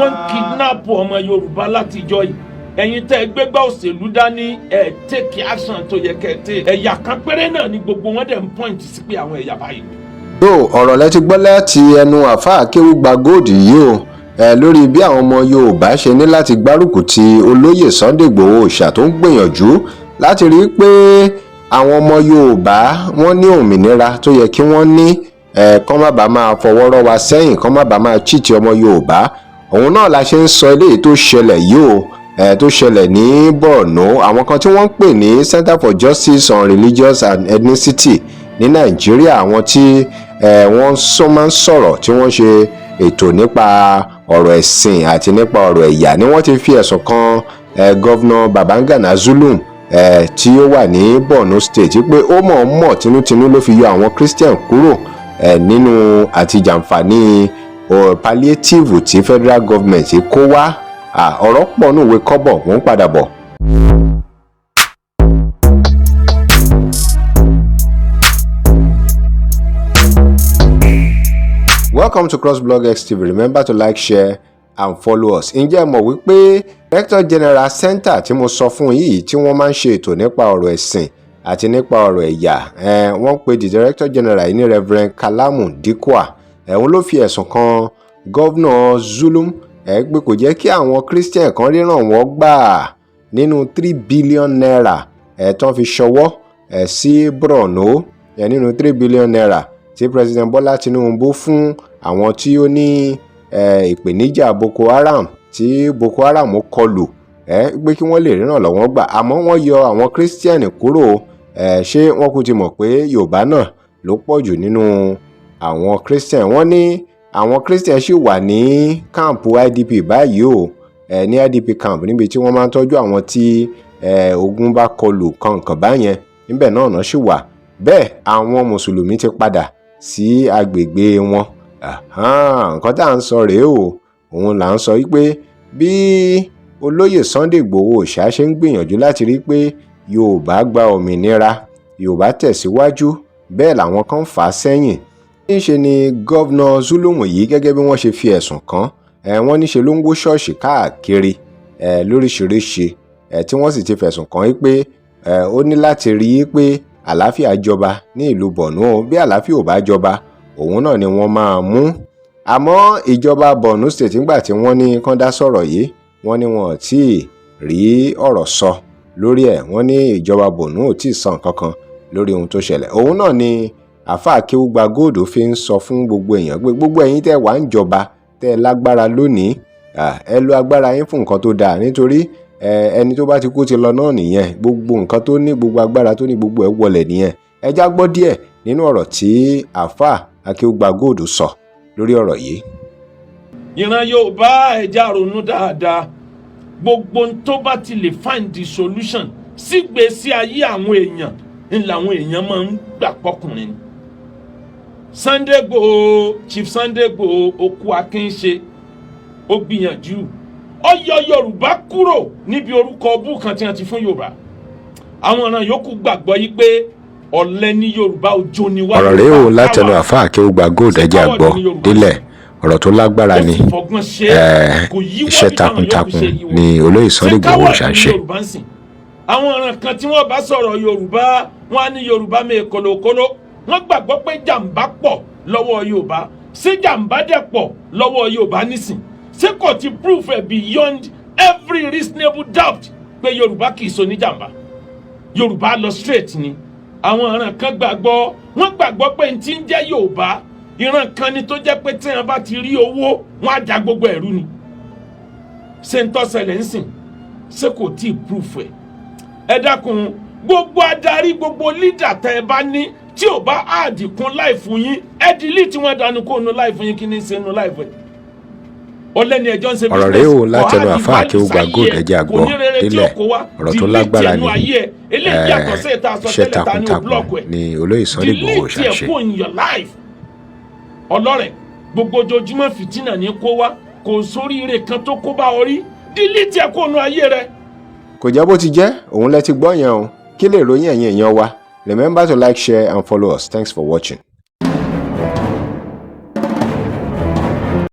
wọ́n kidnap ọmọ Yorùbá látijọ́ yìí ẹ̀yin tẹ́ gbégbá òṣèlú dání take action tó yẹ kẹ́ take ẹ̀yà kan péré náà ni gbogbo wọn dẹ̀ ń point sí pé àwọn ẹ̀yà báyìí. tó ọ̀rọ̀ lẹ ti gbọ́ láti ẹnu àfáà Akuegbagold yìí o lórí bí àwọn ọmọ Yorùbá ṣe ní láti gbárùkù ti olóyè Sunday Igboho Òòṣà tó ń gbìyànjú láti rí pé àwọn ọmọ Yorùbá wọ́n ní òmìnira tó yẹ kí wọ́n ní kán má bàa máa fọwọ́ rọ́ wa sẹ́yìn, kán má bàa máa chíìtì ọmọ Yorùbá. òun náà la ṣe ń sọ eléyìí tó ṣẹlẹ̀ yìí o tó ṣẹlẹ̀ ní Borno. àwọn kan tí wọ́n ń pè ní Center for Justice on Religious and Ethnicity ní Nàìjíríà, àwọn tí wọ́n máa ń sọ̀rọ̀ tí wọ́n ṣe ètò nípa ọ̀rọ̀ ẹ̀sìn àti nípa ọ̀rọ̀ ẹ̀yà ni wọ́n ti fi ẹ̀sùn kan gọ́vnà Babangana Zulum tí ó wà ní Borno State pé ó mọ̀ọ́mọ̀ tinútinú ló fi yọ àwọn Christian kúrò nínú àti jàǹfààní palliative tí federal government kó wá. ọ̀rọ̀ pọ̀ ní òwe kọ́bọ̀ wọ́n ń padà bọ̀. Welcome to CrossBlogX TV. Remember to like, share and follow us. ǹjẹ́ mọ̀ wípé Director General Center tí mo sọ fún yìí tí wọ́n máa ń ṣe ètò nípa ọ̀rọ̀ ẹ̀sìn àti nípa ọ̀rọ̀ ẹ̀yà wọ́n pe the Director General yìí ní Reverend Kalamu Dikwa. òun ló fi ẹ̀sùn kan Gọ́vnà Zulum pé kò jẹ́ kí àwọn Christian kan ríran wọ́n gbà nínú 3 billion naira tán fi ṣọwọ́ sí Borno nínú 3 billion naira tí President Bola Tinubu fún àwọn tí ó ní ìpèníjà Boko Haram tí Boko Haram kọlù pé kí wọ́n lè ríran lọ́wọ́ gbà. àmọ́ wọ́n yọ àwọn Christian kúrò. ṣé wọ́n kú ti mọ̀ pé Yorùbá náà ló pọ̀ jù nínú àwọn Christian. wọ́n ní àwọn Christian ṣì wà ní káàmpù IDP báyìí o ní IDP camp níbi tí wọ́n máa ń tọ́jú àwọn tí ogun bá kọlù kankan báyẹn níbẹ̀ náà ṣì wà. bẹ́ẹ̀ àwọn mùsùlùmí ti padà sí agbègbè wọn. nǹkan tá à ń sọ rèé o, òun là ń sọ wípé bí olóyè Sunday Igboho Òòṣà ṣe ń gbìyànjú láti rí pé Yorùbá gba òmìnira, Yorùbá tẹ̀síwájú, bẹ́ẹ̀ làwọn kan fà á sẹ́yìn. níṣe ni gọ́vnà Zulum yìí gẹ́gẹ́ bí wọ́n ṣe fi ẹ̀sùn kàn wọ́n níṣe ló ń wó ṣọ́ọ̀ṣì káàkiri lóríṣiríṣi tí wọ́n sì ti fẹ̀sùn kàn pé ó ní láti rí i pé àlàáfíà jọba ní ìlú Borno. bí àlàáfíà ò bá jọba òun náà ni wọ́n máa mú. àmọ́ ìjọba Borno State nígbà tí wọ́n ní kán dá sọ̀rọ̀ yìí wọ́n ní wọn ò tí ì rí ọ̀rọ̀ sọ lórí ẹ̀. wọ́n ní ìjọba Borno ò tí ì sọ nǹkan kan lórí ohun tó ṣẹlẹ̀. òun náà ni àfáà Akuegbagold fi ń sọ fún gbogbo èèyàn pé gbogbo ẹ̀yin tẹ́ wà ń jọba tẹ́ lágbára lónìí ẹ lo agbára yín fún nǹkan tó dáa, nítorí ẹni tó bá ti kú ti lọ náà nìyẹn. gbogbo nǹkan tó ní, gbogbo agbára tó ní, gbogbo ẹ̀ wọlẹ̀ nìyẹn. ẹ já gbọ́ díẹ̀ nínú ọ̀rọ̀ tí àfáà Akuegbagold sọ lórí ọ̀rọ̀ yìí. ìran Yorùbá ẹja ronú dáadáa. gbogbo tó bá ti lè find the solution sígbésí ayé àwọn èèyàn ń làwọn èèyàn máa ń gbà pọkùnrin. Sunday Igboho, Chief Sunday Igboho okú akínṣe ó gbìyànjú ó yọ Yorùbá kúrò níbi orúkọ ọbú kan tí wọ́n ti fún Yorùbá. àwọn ọ̀ràn yòókù gbàgbọ́ yí pé ọ̀lẹ ní Yorùbá ojo ni wá. ọ̀rọ̀ rèé o látẹnu àfáà Akuegbagold ẹ̀jẹ̀ àgbọ̀ délẹ̀. ọ̀rọ̀ tó lágbára ni iṣẹ́ takuntakun ni olóyè Sunday Igboho Òòṣà ń ṣe. àwọn ọ̀ràn kan tí wọ́n bá sọ̀rọ̀ Yorùbá wọn á ní Yorùbá mi kòlòkòlò. wọ́n gbàgbọ́ pé jàǹbá pọ̀ lọ́wọ́ Yorùbá. ṣé jàǹbá dẹ̀ pọ̀ lọ́wọ́ Yorùbá nísìn? ṣé kò ti proof beyond every reasonable doubt pé Yorùbá kì í so ní jàǹbá? Yorùbá lọ straight ni. àwọn ọ̀ràn kan gbàgbọ́, wọ́n gbàgbọ́ pé n ti ń jẹ́ Yorùbá ìran kan ni tó jẹ́ pé tí wọ́n bá ti rí owó wọ́n á já gbogbo ẹ̀rú ni. ṣé ń tọ́sẹ̀lẹ̀ ń sìn? ṣé kò tí ì proof ẹ̀? ẹ dákun, gbogbo adarí, gbogbo leader tẹ́ ẹ bá ní tí ò bá àdìkún láìfún yín ẹ delete wọn dànù kó nu láìfún yín. kí ni ṣe nu láìfún yín? ọlẹ́ni ẹjọ́ ń ṣe ọ̀rọ̀ rèé o látẹnu àfáà Akuegbagold ẹ̀jẹ̀ àgbọ̀ délẹ̀. ọ̀rọ̀ tó lágbára ni iṣẹ́ takuntakun ni olóyè Sunday Igboho Òòṣà ṣe. ọlọ́rẹ̀ gbogbo ojoojúmọ́ fìtínà ní kó wá, kò sóríire kan tó kó bá orí. delete ẹ̀ kó nu ayé rẹ̀. kò jẹ́ bó ti jẹ́, òun lẹ ti gbọ́ yẹn o. kí lè ròyìn ẹ̀yin èèyàn wa? Remember to like, share and follow us. Thanks for watching.